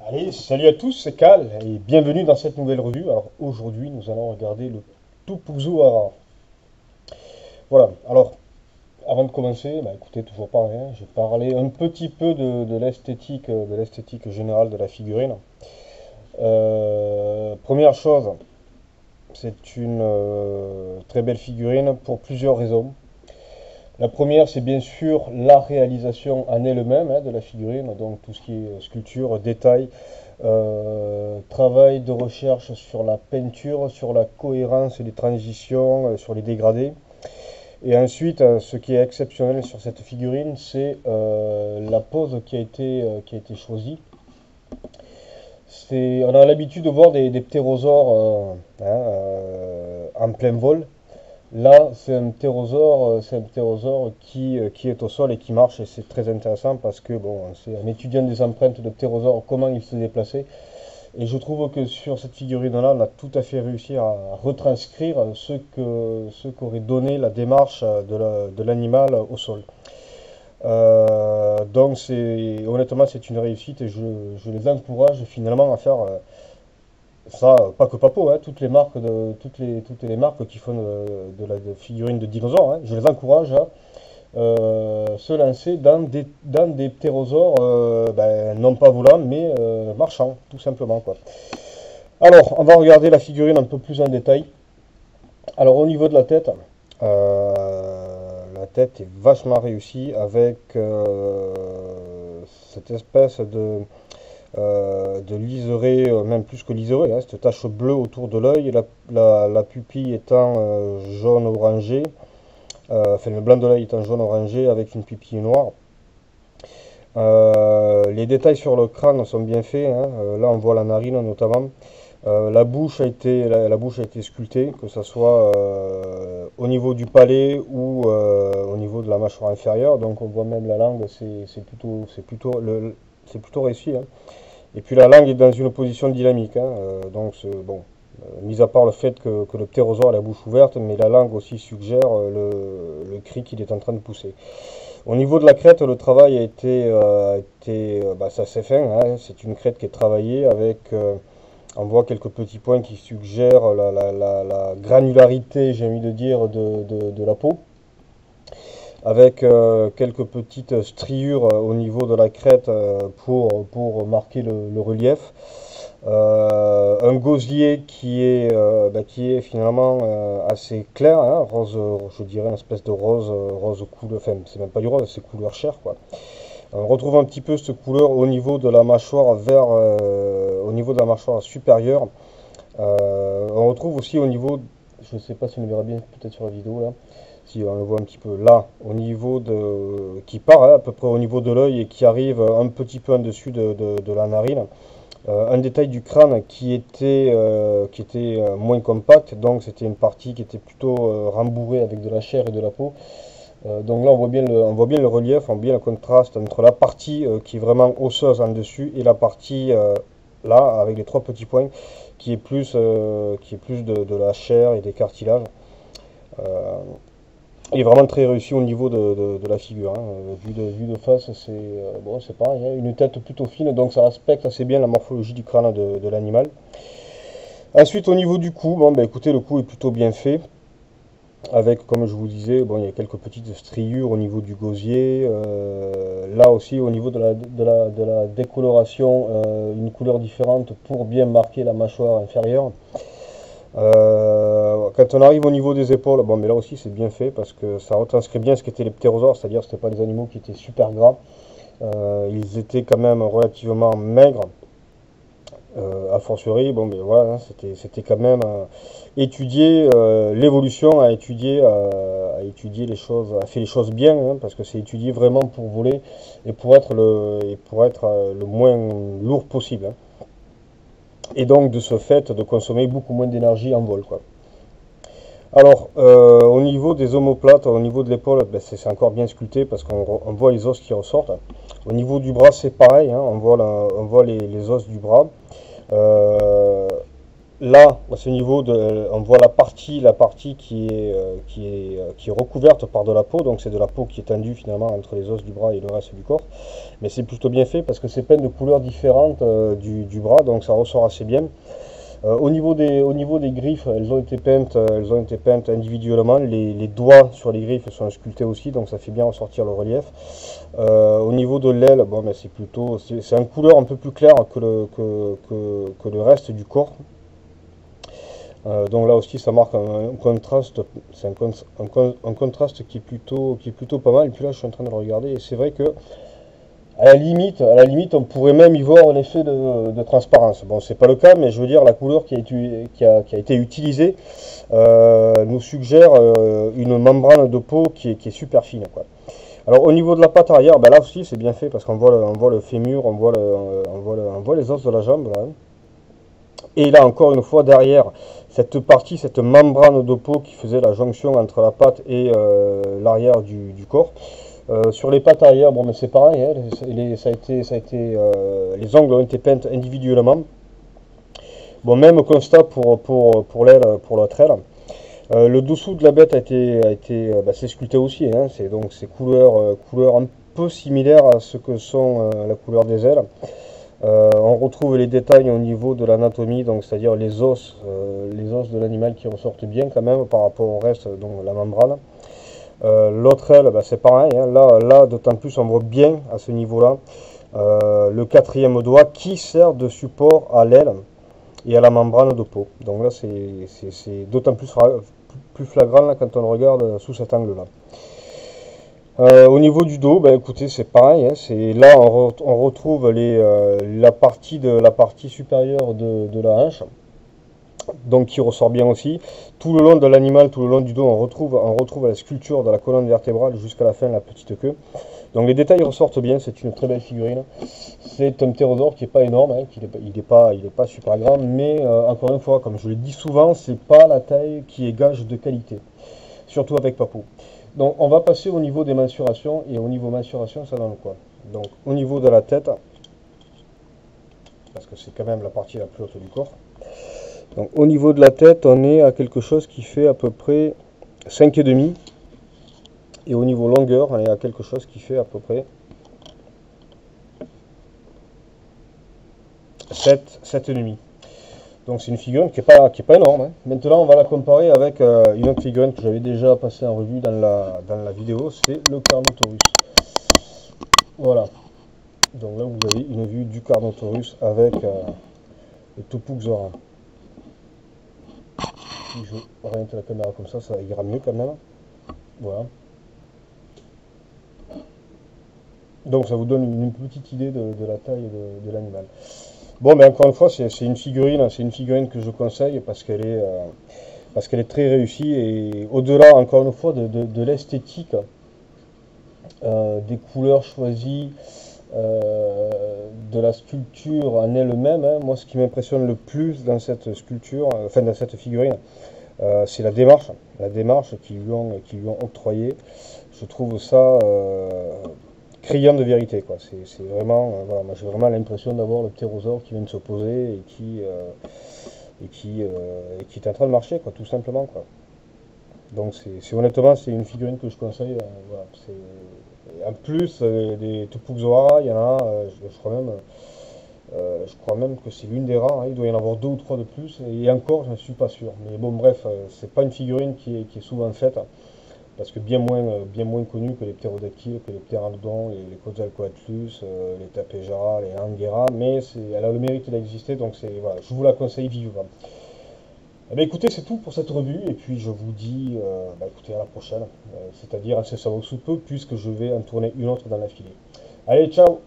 Allez, salut à tous, c'est Cal et bienvenue dans cette nouvelle revue. Alors aujourd'hui, nous allons regarder le Tupuzuara. Voilà, alors avant de commencer, écoutez, toujours pareil, hein, j'ai parlé un petit peu de l'esthétique générale de la figurine. Première chose, c'est une très belle figurine pour plusieurs raisons. La première, c'est bien sûr la réalisation en elle-même de la figurine, donc tout ce qui est sculpture, détail, travail de recherche sur la peinture, sur la cohérence des transitions, sur les dégradés. Et ensuite, ce qui est exceptionnel sur cette figurine, c'est la pose qui a été choisie. On a l'habitude de voir des ptérosaures en plein vol. Là, c'est un ptérosaure qui est au sol et qui marche, et c'est très intéressant parce que bon, c'est en étudiant des empreintes de ptérosaures comment il se déplaçait. Et je trouve que sur cette figurine-là, on a tout à fait réussi à retranscrire ce qu'aurait donné la démarche de l'animal au sol. Donc honnêtement, c'est une réussite et je les encourage finalement à faire ça, pas que Papo, hein, toutes les marques qui font de la figurine de dinosaures, hein, je les encourage à se lancer dans des ptérosaures, non pas volants, mais marchants, tout simplement, quoi. Alors, on va regarder la figurine un peu plus en détail. Alors, au niveau de la tête est vachement réussie avec cette espèce de liseré, même plus que liseré, hein, cette tache bleue autour de l'œil, la pupille étant jaune-orangé, enfin le blanc de l'œil étant jaune-orangé avec une pupille noire. Les détails sur le crâne sont bien faits, hein. Là on voit la narine notamment. La bouche a été sculptée, que ce soit au niveau du palais ou au niveau de la mâchoire inférieure. Donc on voit même la langue, c'est plutôt réussi, hein. Et puis la langue est dans une position dynamique, hein, donc bon, mis à part le fait que le ptérosaure a la bouche ouverte, mais la langue aussi suggère le cri qu'il est en train de pousser. Au niveau de la crête, le travail ça c'est fin, hein, c'est une crête qui est travaillée avec, on voit quelques petits points qui suggèrent la granularité, j'ai envie de dire, de la peau, avec quelques petites striures au niveau de la crête pour marquer le relief. Un gosier qui est finalement assez clair, hein, rose, je dirais une espèce de rose couleur, enfin c'est même pas du rose, c'est couleur chair, quoi. On retrouve un petit peu cette couleur au niveau de la mâchoire au niveau de la mâchoire supérieure. On retrouve aussi au niveau, je ne sais pas si on le verra bien peut-être sur la vidéo là, si on le voit un petit peu là, au niveau qui part, hein, à peu près au niveau de l'œil et qui arrive un petit peu en dessus de la narine. Un détail du crâne qui était moins compact, donc c'était une partie qui était plutôt rembourrée avec de la chair et de la peau. Donc là on voit bien le relief, on voit bien le contraste entre la partie qui est vraiment osseuse en dessus et la partie là avec les trois petits points qui est plus de la chair et des cartilages. Il est vraiment très réussi au niveau de la figure, hein. Vu de face, c'est pareil, hein, une tête plutôt fine, donc ça respecte assez bien la morphologie du crâne de l'animal. Ensuite, au niveau du cou, bon, écoutez, le cou est plutôt bien fait, avec, comme je vous disais, bon, il y a quelques petites striures au niveau du gosier. Là aussi, au niveau de la décoloration, une couleur différente pour bien marquer la mâchoire inférieure. Quand on arrive au niveau des épaules, bon, mais là aussi c'est bien fait parce que ça retranscrit bien ce qu'étaient les ptérosaures, c'est-à-dire que ce n'étaient pas des animaux qui étaient super gras. Ils étaient quand même relativement maigres. A fortiori, bon, mais voilà, hein, c'était quand même étudier l'évolution, à étudier les choses, a fait les choses bien, hein, parce que c'est étudié vraiment pour voler et pour être le moins lourd possible, hein. Et donc de ce fait de consommer beaucoup moins d'énergie en vol, quoi. Alors, au niveau des omoplates, au niveau de l'épaule, c'est encore bien sculpté parce qu'on voit les os qui ressortent. Au niveau du bras, c'est pareil, hein, on voit les os du bras. là, à ce niveau, on voit la partie qui est recouverte par de la peau, donc c'est de la peau qui est tendue finalement entre les os du bras et le reste du corps. Mais c'est plutôt bien fait parce que c'est peint de couleurs différentes du bras, donc ça ressort assez bien. Au niveau des griffes, elles ont été peintes individuellement. Les doigts sur les griffes sont sculptés aussi, donc ça fait bien ressortir le relief. Au niveau de l'aile, bon, mais c'est une couleur un peu plus claire que le reste du corps. Donc là aussi, ça marque un contraste, c'est un contraste qui est plutôt pas mal. Et puis là, je suis en train de le regarder et c'est vrai que à la limite, on pourrait même y voir un effet de transparence. Bon, c'est pas le cas, mais je veux dire, la couleur qui a été utilisée nous suggère une membrane de peau qui est super fine, quoi. Alors au niveau de la patte arrière, ben là aussi c'est bien fait parce on voit le fémur, on voit les os de la jambe là, hein. Et là encore une fois derrière cette partie, cette membrane de peau qui faisait la jonction entre la patte et l'arrière du corps. Sur les pattes arrière, bon, mais c'est pareil, hein, les ongles ont été peints individuellement. Bon, même constat pour l'aile, pour l'autre aile. Le dessous de la bête c'est sculpté aussi, hein, c'est donc ces couleurs un peu similaires à ce que sont la couleur des ailes. On retrouve les détails au niveau de l'anatomie, donc c'est-à-dire les os de l'animal qui ressortent bien quand même par rapport au reste, donc la membrane. L'autre aile, c'est pareil, hein, là d'autant plus on voit bien à ce niveau-là le quatrième doigt qui sert de support à l'aile et à la membrane de peau. Donc là c'est d'autant plus flagrant là, quand on le regarde sous cet angle-là. Au niveau du dos, écoutez, c'est pareil, hein, là on retrouve la partie supérieure de la hanche, donc qui ressort bien aussi. Tout le long de l'animal, tout le long du dos, on retrouve la sculpture de la colonne vertébrale jusqu'à la fin, la petite queue. Donc les détails ressortent bien, c'est une très belle figurine. C'est un ptérosaure qui n'est pas énorme, hein, il n'est pas super grand, mais encore une fois, comme je le dis souvent, c'est pas la taille qui est gage de qualité, surtout avec Papou. Donc on va passer au niveau des mensurations, et au niveau mensuration, ça donne quoi? Donc au niveau de la tête, parce que c'est quand même la partie la plus haute du corps. Donc au niveau de la tête, on est à quelque chose qui fait à peu près 5,5. Et au niveau longueur, on est à quelque chose qui fait à peu près 7,5. Donc c'est une figurine qui est pas énorme, hein. Maintenant on va la comparer avec une autre figurine que j'avais déjà passée en revue dans la vidéo, c'est le Carnotaurus. Voilà. Donc là vous avez une vue du Carnotaurus avec le Tupouxora. Si je oriente la caméra comme ça ira mieux quand même. Voilà. Donc ça vous donne une petite idée de la taille de l'animal. Bon, mais encore une fois, c'est une figurine que je conseille parce qu'elle est très réussie et au-delà, encore une fois, de l'esthétique, des couleurs choisies, de la sculpture en elle-même, hein. Moi, ce qui m'impressionne le plus dans cette sculpture, enfin dans cette figurine, c'est la démarche qu'ils lui ont octroyée. Je trouve ça criant de vérité, quoi. C'est vraiment, voilà, moi j'ai vraiment l'impression d'avoir le ptérosaure qui vient de se poser qui est en train de marcher, quoi, tout simplement, quoi. Donc honnêtement, c'est une figurine que je conseille. Voilà, en plus des Tupouxora, il y en a, je crois même que c'est l'une des rares, hein. Il doit y en avoir 2 ou 3 de plus, et encore, je ne suis pas sûr. Mais bon, bref, c'est pas une figurine qui est souvent faite, parce que bien moins connu que les ptérodactyles, que les ptéranodons, les Quetzalcoatlus, les Tapejara, les Angera, mais elle a le mérite d'exister, donc voilà, je vous la conseille vivement. Eh bien, écoutez, c'est tout pour cette revue, et puis je vous dis écoutez, à la prochaine, c'est-à-dire incessamment sous peu, puisque je vais en tourner une autre dans la filée. Allez, ciao!